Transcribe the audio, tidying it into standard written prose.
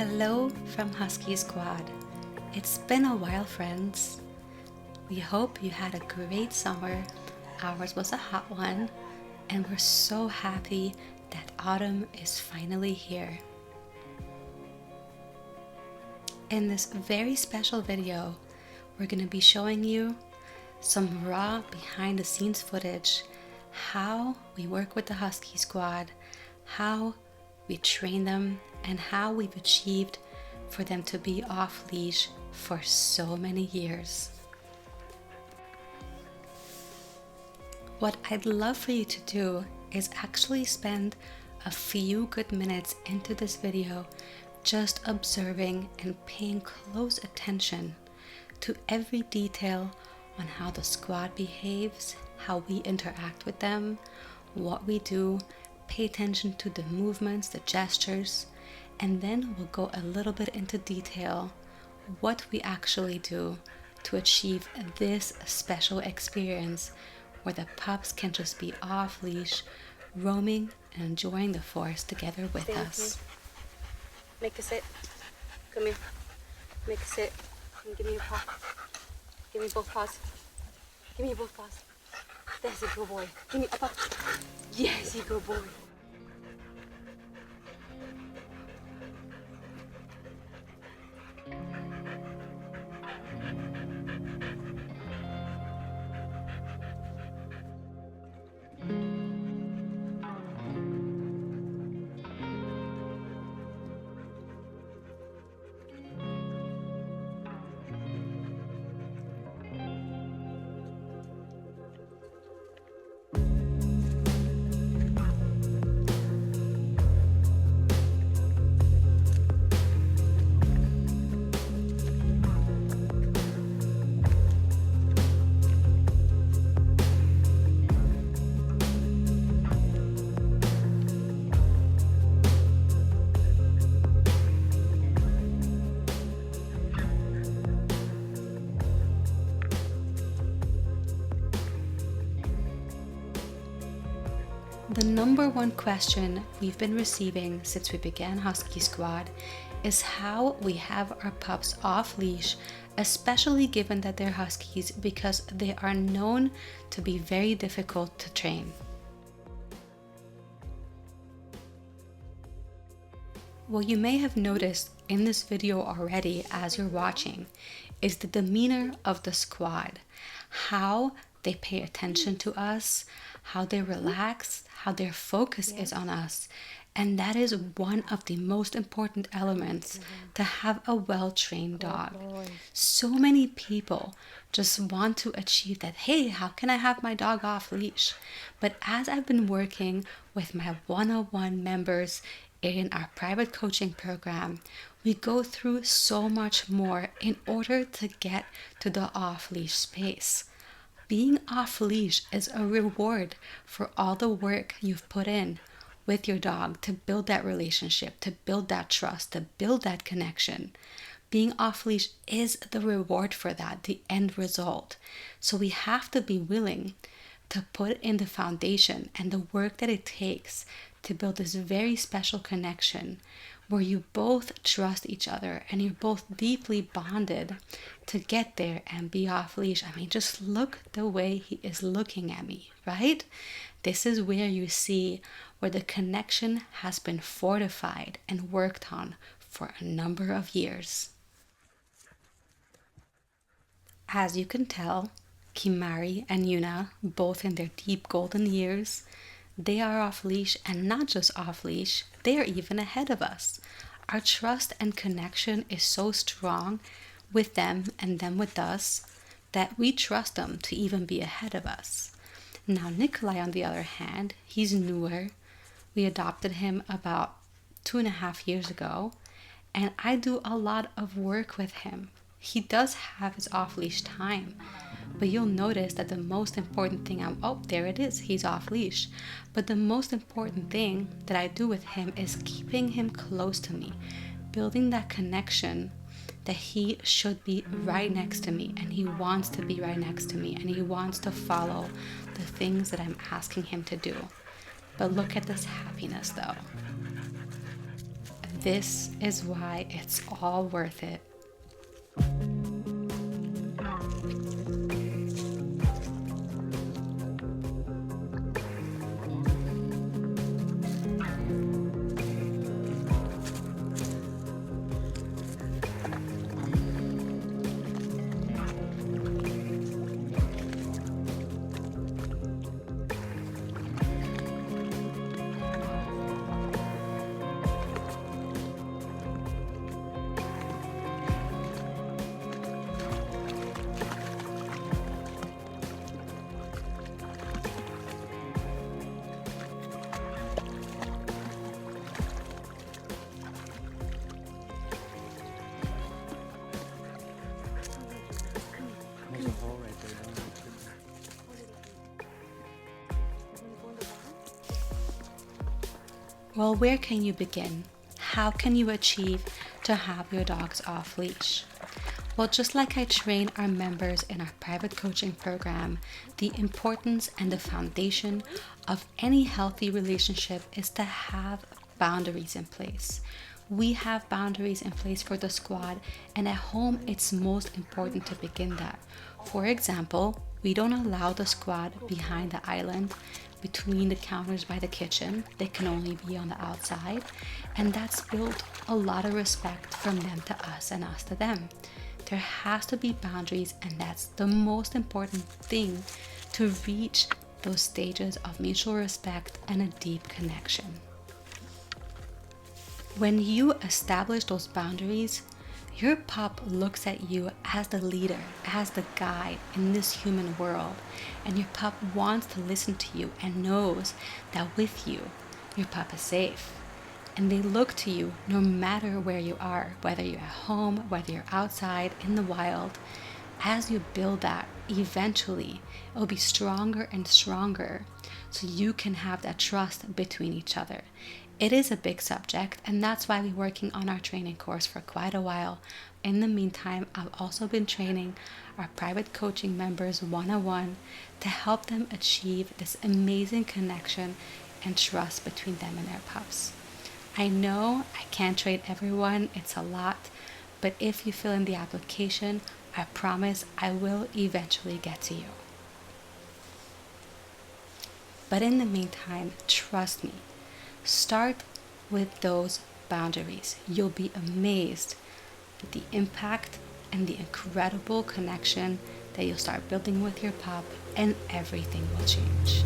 Hello from Husky Squad. It's been a while, friends. We hope you had a great summer. Ours was a hot one, and we're so happy that autumn is finally here. In this very special video, we're going to be showing you some raw behind the scenes footage, how we work with the Husky Squad, how we train them, and how we've achieved for them to be off leash for so many years. What I'd love for you to do is actually spend a few good minutes into this video just observing and paying close attention to every detail on how the squad behaves, how we interact with them, what we do. Pay attention to the movements, the gestures, and then we'll go a little bit into detail what we actually do to achieve this special experience where the pups can just be off leash, roaming and enjoying the forest together with us. Make a sit. Come here. Make a sit. And give me your paw. Give me both paws. Give me both paws. That's a good boy. Give me a paw. Yes, you good boy. The number one question we've been receiving since we began Husky Squad is how we have our pups off leash, especially given that they're Huskies, because they are known to be very difficult to train. What you may have noticed in this video already as you're watching is the demeanor of the squad, how they pay attention to us, how they relax, how their focus is on us. And that is one of the most important elements to have a well-trained dog. So many people just want to achieve that, hey, how can I have my dog off leash? But as I've been working with my one-on-one members in our private coaching program, we go through so much more in order to get to the off-leash space. Being off leash is a reward for all the work you've put in with your dog to build that relationship, to build that trust, to build that connection. Being off leash is the reward for that, the end result. So we have to be willing to put in the foundation and the work that it takes to build this very special connection where you both trust each other and you're both deeply bonded to get there and be off leash. I mean, just look the way he is looking at me, right? This is where you see where the connection has been fortified and worked on for a number of years. As you can tell, Kimari and Yuna, both in their deep golden years, they are off leash, and not just off leash, they are even ahead of us. Our trust and connection is so strong with them and them with us that we trust them to even be ahead of us. Now Nikolai, on the other hand, he's newer. We adopted him about 2.5 years ago, and I do a lot of work with him. He does have his off-leash time, but you'll notice that the most important thing, oh, there it is, he's off leash. But the most important thing that I do with him is keeping him close to me, building that connection that he should be right next to me, and he wants to be right next to me, and he wants to follow the things that I'm asking him to do. But look at this happiness though. This is why it's all worth it. There's a hole right there, don't there? Well, where can you begin? How can you achieve to have your dogs off leash? Well, just like I train our members in our private coaching program, the importance and the foundation of any healthy relationship is to have boundaries in place. We have boundaries in place for the squad, and at home it's most important to begin that. For example, we don't allow the squad behind the island between the counters by the kitchen. They can only be on the outside, and that's built a lot of respect from them to us and us to them. There has to be boundaries, and that's the most important thing to reach those stages of mutual respect and a deep connection. When you establish those boundaries, your pup looks at you as the leader, as the guide in this human world, and your pup wants to listen to you and knows that with you, your pup is safe. And they look to you no matter where you are, whether you're at home, whether you're outside, in the wild. As you build that, eventually it will be stronger and stronger so you can have that trust between each other. It is a big subject, and that's why we're working on our training course for quite a while. In the meantime, I've also been training our private coaching members one-on-one to help them achieve this amazing connection and trust between them and their pups. I know I can't train everyone, it's a lot, but if you fill in the application, I promise I will eventually get to you. But in the meantime, trust me, start with those boundaries. You'll be amazed at the impact and the incredible connection that you'll start building with your pup, and everything will change.